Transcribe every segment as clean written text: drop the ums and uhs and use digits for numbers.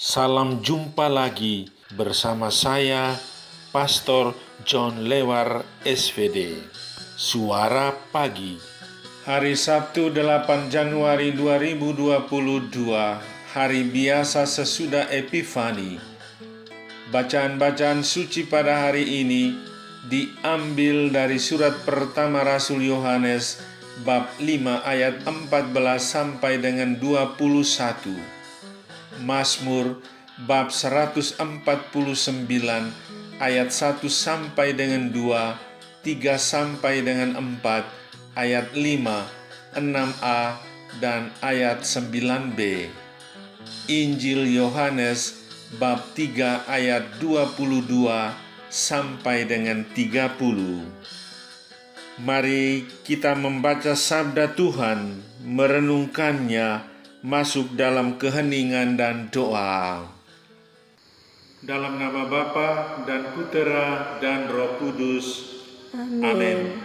Salam jumpa lagi bersama saya, Pastor John Lewar SVD. Suara Pagi. Hari Sabtu 8 Januari 2022, hari biasa sesudah Epifani. Bacaan-bacaan suci pada hari ini diambil dari surat pertama Rasul Yohanes bab 5 ayat 14 sampai dengan 21. Mazmur bab 149 ayat 1 sampai dengan 2, 3 sampai dengan 4, ayat 5, 6a, dan ayat 9b. Injil Yohanes bab 3 ayat 22 sampai dengan 30. Mari kita membaca sabda Tuhan, merenungkannya, masuk dalam keheningan dan doa. Dalam nama Bapa dan Putera dan Roh Kudus. Amin.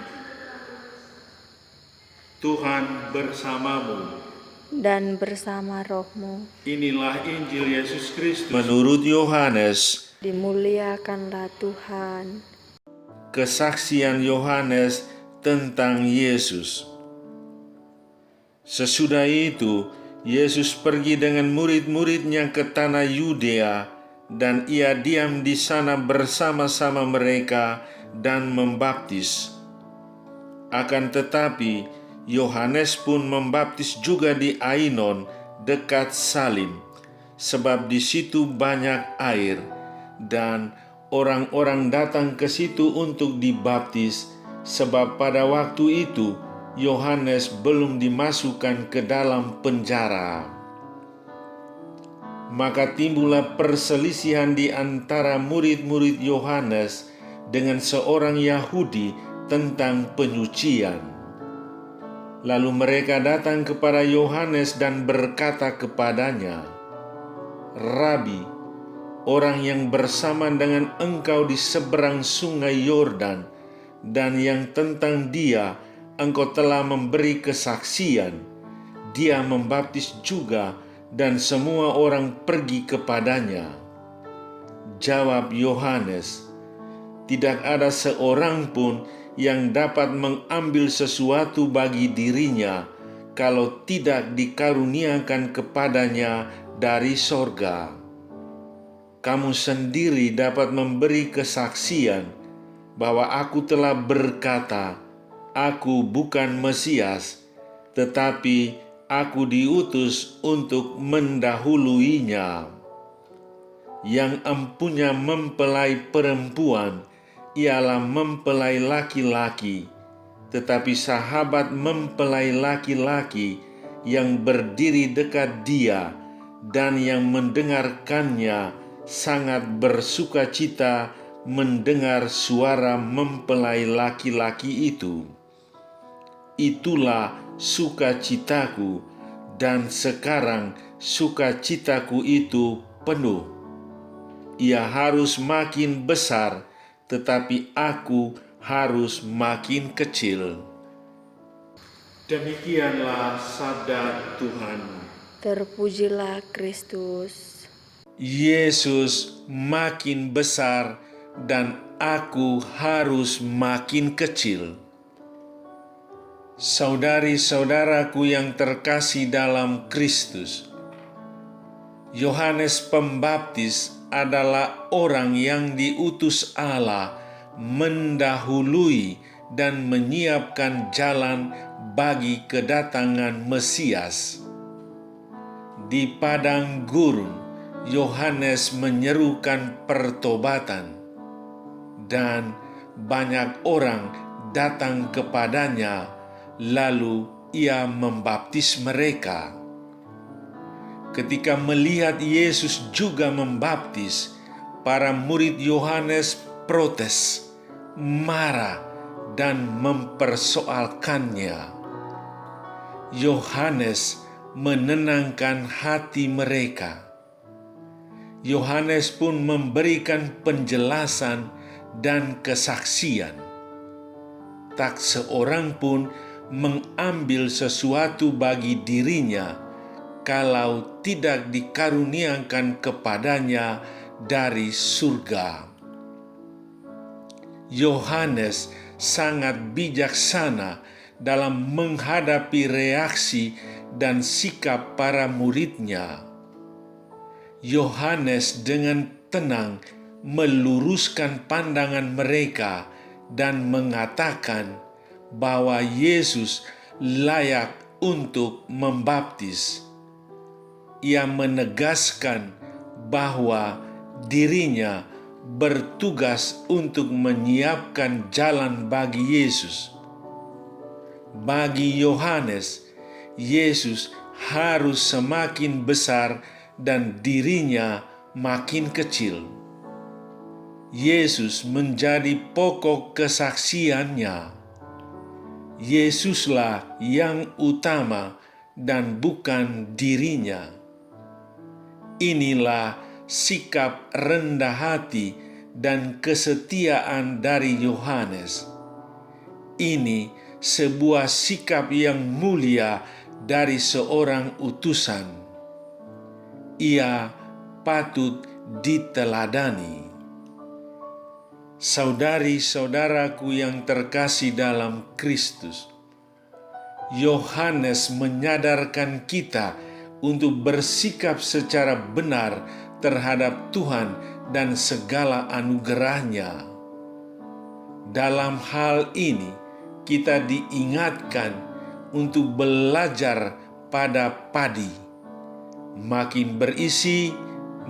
Tuhan bersamamu dan bersama rohmu. Inilah Injil Yesus Kristus menurut Yohanes. Dimuliakanlah Tuhan. Kesaksian Yohanes tentang Yesus. Sesudah itu, Yesus pergi dengan murid-muridnya ke tanah Yudea, dan ia diam di sana bersama-sama mereka dan membaptis. Akan tetapi, Yohanes pun membaptis juga di Ainon, dekat Salim, sebab di situ banyak air, dan orang-orang datang ke situ untuk dibaptis, sebab pada waktu itu Yohanes belum dimasukkan ke dalam penjara. Maka timbullah perselisihan di antara murid-murid Yohanes dengan seorang Yahudi tentang penyucian. Lalu mereka datang kepada Yohanes dan berkata kepadanya, "Rabi, orang yang bersama dengan engkau di seberang sungai Yordan, dan yang tentang dia engkau telah memberi kesaksian, dia membaptis juga dan semua orang pergi kepadanya." Jawab Yohanes, "Tidak ada seorang pun yang dapat mengambil sesuatu bagi dirinya kalau tidak dikaruniakan kepadanya dari sorga. Kamu sendiri dapat memberi kesaksian bahwa aku telah berkata, Aku bukan Mesias, tetapi aku diutus untuk mendahuluinya. Yang empunya mempelai perempuan ialah mempelai laki-laki, tetapi sahabat mempelai laki-laki yang berdiri dekat dia dan yang mendengarkannya sangat bersukacita mendengar suara mempelai laki-laki itu. Itulah sukacitaku, dan sekarang sukacitaku itu penuh. Ia harus makin besar, tetapi aku harus makin kecil." Demikianlah sabda Tuhan. Terpujilah Kristus. Yesus makin besar dan aku harus makin kecil. Saudari-saudaraku yang terkasih dalam Kristus, Yohanes Pembaptis adalah orang yang diutus Allah mendahului dan menyiapkan jalan bagi kedatangan Mesias. Di padang gurun, Yohanes menyerukan pertobatan, dan banyak orang datang kepadanya, lalu ia membaptis mereka. Ketika melihat Yesus juga membaptis, para murid Yohanes protes, marah, dan mempersoalkannya. Yohanes menenangkan hati mereka. Yohanes pun memberikan penjelasan dan kesaksian. Tak seorang pun mengambil sesuatu bagi dirinya kalau tidak dikaruniakan kepadanya dari surga. Yohanes sangat bijaksana dalam menghadapi reaksi dan sikap para muridnya. Yohanes dengan tenang meluruskan pandangan mereka dan mengatakan bahwa Yesus layak untuk membaptis. Ia menegaskan bahwa dirinya bertugas untuk menyiapkan jalan bagi Yesus. Bagi Yohanes, Yesus harus semakin besar dan dirinya makin kecil. Yesus menjadi pokok kesaksiannya. Yesuslah yang utama dan bukan dirinya. Inilah sikap rendah hati dan kesetiaan dari Yohanes. Ini sebuah sikap yang mulia dari seorang utusan. Ia patut diteladani. Saudari-saudaraku yang terkasih dalam Kristus, Yohanes menyadarkan kita untuk bersikap secara benar terhadap Tuhan dan segala anugerah-Nya. Dalam hal ini, kita diingatkan untuk belajar pada padi. Makin berisi,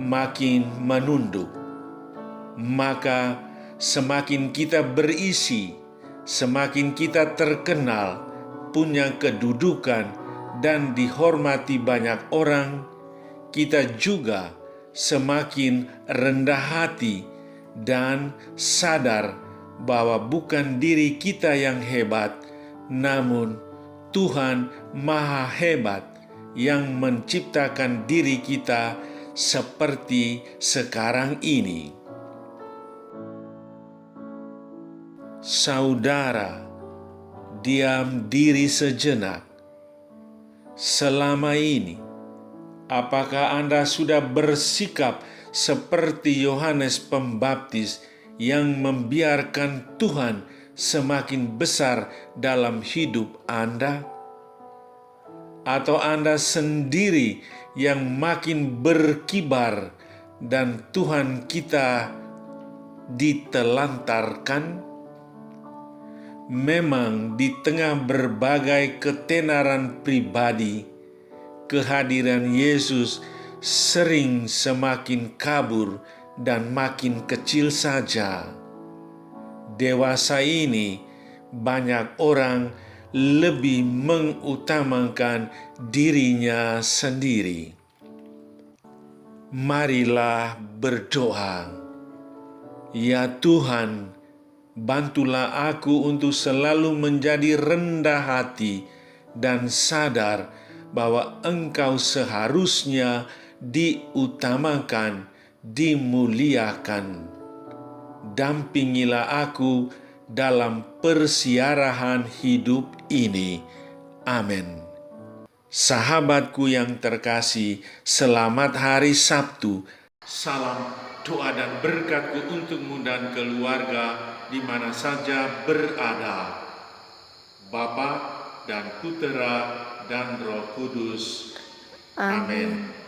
makin menunduk. Maka semakin kita berisi, semakin kita terkenal, punya kedudukan, dan dihormati banyak orang, kita juga semakin rendah hati dan sadar bahwa bukan diri kita yang hebat, namun Tuhan Maha Hebat yang menciptakan diri kita seperti sekarang ini. Saudara, diam diri sejenak. Selama ini, apakah Anda sudah bersikap seperti Yohanes Pembaptis yang membiarkan Tuhan semakin besar dalam hidup Anda? Atau Anda sendiri yang makin berkibar dan Tuhan kita ditelantarkan? Memang di tengah berbagai ketenaran pribadi, kehadiran Yesus sering semakin kabur dan makin kecil saja. Dewasa ini, banyak orang lebih mengutamakan dirinya sendiri. Marilah berdoa. Ya Tuhan, bantulah aku untuk selalu menjadi rendah hati dan sadar bahwa Engkau seharusnya diutamakan, dimuliakan. Dampingilah aku dalam persiarahan hidup ini. Amin. Sahabatku yang terkasih, selamat hari Sabtu. Salam doa dan berkatku untukmu dan keluarga di mana saja berada. Bapa dan Putera dan Roh Kudus. Amin.